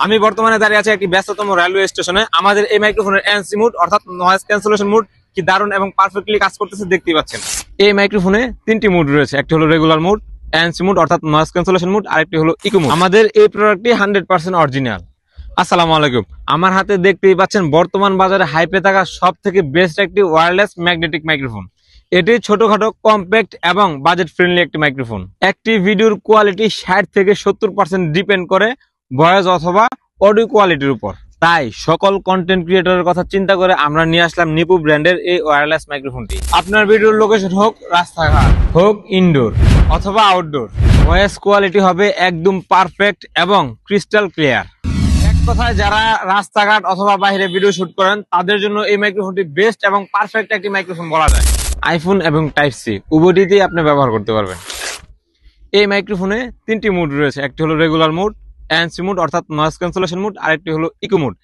আমি বর্তমানে দাঁড়িয়ে আছি একটি ব্যস্ততম রেলওয়ে স্টেশনে। আমাদের এই মাইক্রোফোনের এনসি মোড অর্থাৎ নয়েজ ক্যান্সেলেশন মোড কি দারুণ এবং পারফেক্টলি কাজ করতেছে দেখতেই পাচ্ছেন। এই মাইক্রোফোনে তিনটি মোড রয়েছে, একটি হলো রেগুলার মোড, এনসি মোড অর্থাৎ নয়েজ ক্যান্সেলেশন মোড, আর একটি হলো ইকো মোড। আমাদের এই প্রোডাক্টটি 100% অরিজিনাল। আসসালামু আলাইকুম। আমার হাতে দেখতেই পাচ্ছেন বর্তমান বাজারে হাইপে থাকা সব থেকে বেস্ট একটি ওয়্যারলেস ম্যাগনেটিক মাইক্রোফোন। এটি ছোটখাটো, কম্প্যাক্ট এবং বাজেট ফ্রেন্ডলি একটি মাইক্রোফোন। একটি ভিডিওর কোয়ালিটি 60 থেকে 70% ডিপেন্ড করে ভয়েস অথবা অডিও কোয়ালিটির উপর। তাই সকল কন্টেন্ট ক্রিয়েটরের কথা চিন্তা করে আমরা নিয়ে আসলাম নিপু ব্র্যান্ডের এই ওয়্যারলেস মাইক্রোফোনটি। আপনার ভিডিওর লোকেশন হোক রাস্তাঘাট, হোক ইনডোর অথবা আউটডোর, ভয়েস কোয়ালিটি হবে একদম পারফেক্ট এবং ক্রিস্টাল ক্লিয়ার। এক কথায় যারা রাস্তাঘাট অথবা বাইরে ভিডিও শুট করেন তাদের জন্য এই মাইক্রোফোনটি বেস্ট এবং পারফেক্ট একটি মাইক্রোফোন বলা যায়। আইফোন এবং টাইপ সি উভয়টিতেই আপনি ব্যবহার করতে পারবেন। এই মাইক্রোফোনে তিনটি মোড রয়েছে, একটি হলো রেগুলার মোড, এনসি মোড অর্থাৎ নয়েজ ক্যান্সেলেশন মোড, আর একটি হলো ইকো মোড।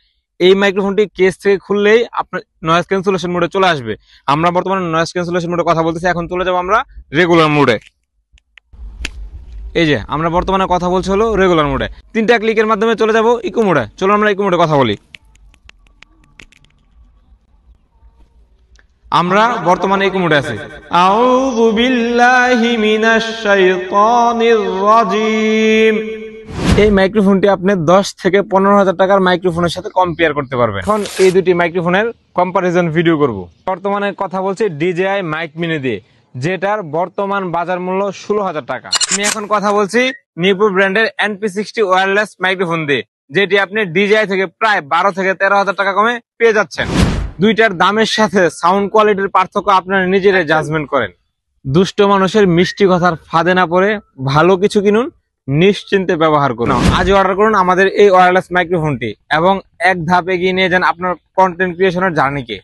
এই মাইক্রোফোনটি কেস থেকে খুললেই আপনার নয়েজ ক্যান্সেলেশন মোডে চলে আসবে। আমরা বর্তমানে নয়েজ ক্যান্সেলেশন মোডে কথা বলতেছি, এখন চলে যাবো আমরা রেগুলার মোডে। এই যে আমরা বর্তমানে কথা বলছি হলো রেগুলার মোডে, 3টা ক্লিকের মাধ্যমে চলে যাব ইকো মোডে। চলো আমরা ইকো মোডে কথা বলি। আমরা বর্তমানে ইকো মোডে আছি। আউযু বিল্লাহি মিনাশ শাইতানির রাজিম। এই মাইক্রোফোনটি আপনি 10 থেকে 15,000 টাকার মাইক্রোফোনের সাথে কম্পেয়ার করতে পারবেন। এখন এই দুটি মাইক্রোফোনের কম্পারিজন ভিডিও করব। বর্তমানে কথা বলছি DJI মাইক মিনি দিয়ে, যেটার বর্তমান বাজার মূল্য 16,000 টাকা। আমি এখন কথা বলছি নিপু ব্র্যান্ডের NP60 ওয়্যারলেস মাইক্রোফোন দিয়ে, যেটি আপনি DJI থেকে প্রায় 12 থেকে 13,000 টাকা কমে পেয়ে যাচ্ছেন। দুইটার দামের সাথে সাউন্ড কোয়ালিটির পার্থক্য আপনারা নিজেরাই জাজমেন্ট করেন। দুষ্ট মানুষের মিষ্টি কথার ফাঁদে না পড়ে ভালো কিছু কিনুন, নিশ্চিন্তে ব্যবহার করুন। আজই অর্ডার করুন আমাদের এই ওয়্যারলেস মাইক্রোফোনটি এবং এক ধাপ এগিয়ে নিয়ে যান আপনার কন্টেন্ট ক্রিয়েশনের জার্নিকে।